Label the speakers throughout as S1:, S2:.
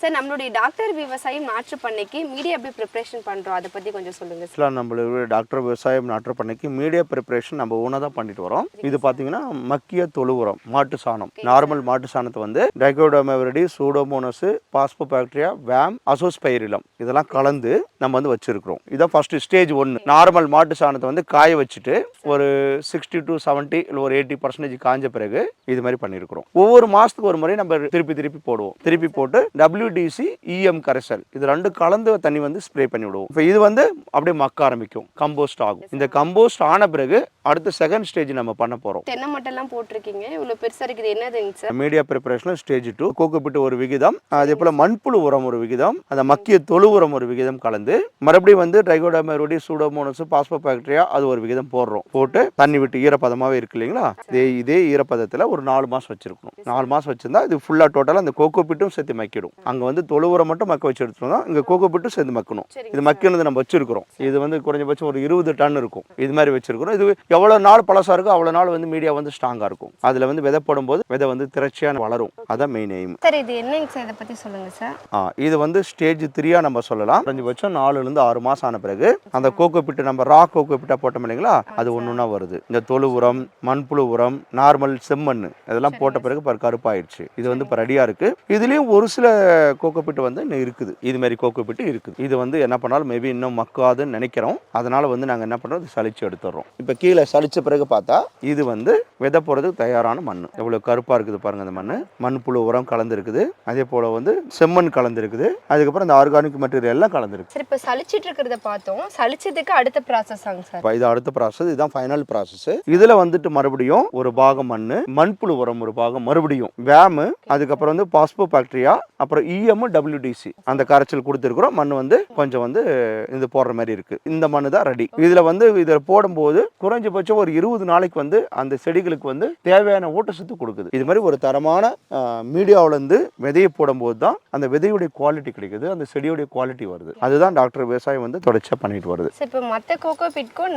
S1: Sir நம்மளுடைய doctor விவசாயம் நாற்று பண்ணைக்கு மீடியா எப்படி ப்ரிப்பரேஷன் பண்றோம் அதை பத்தி கொஞ்சம் சொல்லுங்க சார்.
S2: ஆக்சுவலாக நம்மளுடைய டாக்டர் விவசாயம் நாற்று பண்ணைக்கு மீடியா ப்ரிப்பரேஷன் நம்ம ஓனாக தான் பண்ணிட்டு வரோம். இது பார்த்தீங்கன்னா மக்கிய தொழு உரம், மாட்டு சாணம், நார்மல் மாட்டு சாணத்தை வந்து டைகோடர்மா, சூடோமோனஸ், பாஸ்போபாக்டீரியா, வேம், அசோஸ்பைரிலம் இதெல்லாம் கலந்து நம்ம வந்து வச்சிருக்கிறோம். இதான் ஃபர்ஸ்ட் ஸ்டேஜ் 1. நார்மல் மாட்டு சாணத்தை வந்து காய வச்சுட்டு ஒரு 60 to 70 இல்லை ஒரு 80% காஞ்ச பிறகு இது மாதிரி பண்ணியிருக்கிறோம். ஒவ்வொரு மாசத்துக்கு ஒரு முறை நம்ம திருப்பி போடுவோம். திருப்பி போட்டு WDC EM கரைசல் இது ரெண்டு கலந்து தண்ணி வந்து ஸ்ப்ரே பண்ணி விடுவோம். இப்போ இது வந்து அப்படியே மக்க ஆரம்பிக்கும், கம்போஸ்ட் ஆகும். இந்த கம்போஸ்ட் ஆன பிறகு அடுத்த செகண்ட் ஸ்டேஜ் நம்ம பண்ண போறோம்.
S1: தென்னை மட்டெல்லாம் போட்டிருக்கீங்க, இவ்வளவு பெருசா இருக்குது, என்னதுங்க சார்?
S2: மீடியா ப்ரிப்பரேஷன்ல ஸ்டேஜ் 2 கோகோபிட் ஒரு விகிதம், அதே போல மண்புழு உரம் ஒரு விகிதம், அந்த மக்கிய தொழு உரம் ஒரு விகிதம் கலந்து மறுபடியும் வந்து டைகோடர்மா, சூடோமோனஸ், பாஸ்போபாக்டீரியா அது ஒரு விகிதம் போட்டு தண்ணி விட்டு ஈரப்பதமாவே இருக்கு இல்லைங்களா, இதே ஈரப்பதத்துல ஒரு 4 மாசம் வச்சிருக்கணும். 4 மாசம் வச்சிருந்தா இது ஃபுல்லா டோட்டலா அந்த கோகோபிட்டும் சேர்த்து மக்கிடும். அங்க வந்து தொழு உரம் மட்டும் மக்க வச்சு எடுத்துருந்தோம், இங்க கோகோபிட்டும் சேர்ந்து மக்கணும். இது மக்கினது நம்ம வச்சிருக்கிறோம். இது வந்து குறைஞ்சபட்சம் ஒரு 20 டன் இருக்கும். இது மாதிரி வச்சிருக்கிறோம். இது எவ்வளவு நாள் பழசா இருக்கோ அவ்வளவு நாள் வந்து மீடியா வந்து ஸ்ட்ராங்கா இருக்கும். அதுல வந்து விதை போடும்போது விதை வந்து திரட்சியான வளரும். அதான் மெயின் எய்ம்.
S1: சார் இது என்னங்க சார், இதை பத்தி சொல்லுங்க சார்.
S2: இது வந்து ஸ்டேஜ் 3 நம்ம சொல்லலாம். குறைஞ்சபட்சம் 4 to 6 மாசம் ஆன பிறகு அந்த கோகோபிட் நம்ம ரா கோகோபிட்டா போட்டோம் இல்லைங்களா, அது ஒன்னொன்னா வருது. இந்த தொழு உரம், மண்புழு உரம், நார்மல் செம்மண் இதெல்லாம் போட்ட பிறகு கருப்பாயிடுச்சு. இது வந்து இப்போ ரெடியா இருக்கு. இதுலயும் ஒரு சில கோகோபிட் வந்து இன்னும் இருக்குது. இது மாதிரி கோகோபிட் இருக்குது. இது வந்து என்ன பண்ணாலும் மேபி இன்னும் மக்காதுன்னு நினைக்கிறோம். அதனால வந்து நாங்க என்ன பண்றோம், சலிச்சு எடுத்துடுறோம். இப்போ கீழே சலிச்ச பிறகு பார்த்தா இது வந்து விதை போறதுக்கு தயாரான மண். எவ்வளவு கருப்பா இருக்குது பாருங்க. அந்த மண்புழு உரம் கலந்து இருக்குது, அதே போல வந்து செம்மண் கலந்து இருக்குது, அதுக்கப்புறம் இந்த ஆர்கானிக் மெட்டீரியல் எல்லாம் கலந்துருக்கு.
S1: சரி, இப்போ சலிச்சிட்டு இருக்கிறத பார்த்தோம். சலிச்சதுக்கு அடுத்த ப்ராசஸ் ஆங்க சார்.
S2: இது அடுத்த ப்ராசஸ், இதுதான் ஃபைனல் ப்ராசஸ். இதுல வந்துட்டு மறுபடியும் ஒரு பாகம் மண்புழு உரம் ஒரு பாகம், மறுபடியும் வேம், அதுக்கப்புறம் வந்து பாஸ்போபாக்டீரியா, அப்புறம் EM WDC அந்த கரைச்சல் கொடுத்துருக்கிறோம். மண் வந்து கொஞ்சம் வந்து இது போடுற மாதிரி இருக்கு. இந்த மண்ணு தான் ரெடி. இதுல வந்து இதில் போடும்போது குறைஞ்சபட்சம் ஒரு 20 நாளைக்கு வந்து அந்த செடிகளுக்கு வந்து தேவையான ஊட்டச்சத்து கொடுக்குது. இது மாதிரி ஒரு தரமான மீடியாவில இருந்து விதையை போடும்போது தான் அந்த விதையுடைய குவாலிட்டி கிடைக்குது, அந்த செடியுடைய குவாலிட்டி வருது. அதுதான் டாக்டர் விவசாயம் வந்து தொடர்ச்சியா பண்ணிட்டு வருது.
S1: இப்போ மற்ற கோகோபிட்க்கும்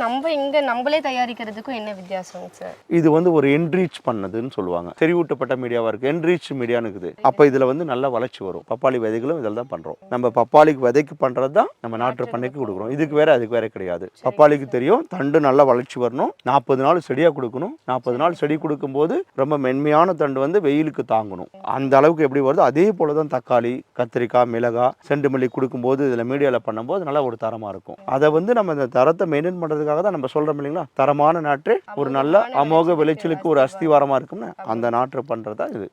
S1: நம்மளே தயாரிக்கிறதுக்கும் என்ன வித்தியாசம் சார்?
S2: இது வந்து ஒரு என்ரீச் பண்ணதுன்னு சொல்லுவாங்க. செறிவூட்டப்பட்ட மீடியாவா இருக்கு, என்ரீச் மீடியான்னு இருக்குது. அப்ப இதுல வந்து நல்ல வளர்ச்சி வரும். பப்பாளி விதைகளும் இதில் தான் பண்றோம். நம்ம பப்பாளிக்கு விதைக்கு பண்றது தான் நம்ம நாட்டு பண்ணைக்கு கொடுக்குறோம். இதுக்கு வேற அதுக்கு வேற கிடையாது. பப்பாளிக்கு தெரியும், தண்டு நல்லா வளர்ச்சி வரணும், 40 நாள் செடியா கொடுக்கணும். 40 நாள் செடி கொடுக்கும் போது ரொம்ப மென்மையான தண்டு வந்து வெயிலுக்கு தாங்கணும். அந்த அளவுக்கு எப்படி வருதோ அதே போலதான் தக்காளி, கத்திரிக்காய், மிளகாய், செண்டுமல்லி கொடுக்கும் போது இதுல மீடியால பண்ணும்போது நல்லா ஒரு தரமா இருக்கும். அதை வந்து நம்ம இந்த தரத்தை மெயின்டைன் பண்றதுக்காக தான் நம்ம சொல்றோம் இல்லைங்களா, தரமான நாற்று ஒரு நல்ல அமோக விளைச்சலுக்கு ஒரு அஸ்திவாரமா இருக்கும்னு அந்த நாற்று பண்றதா இது.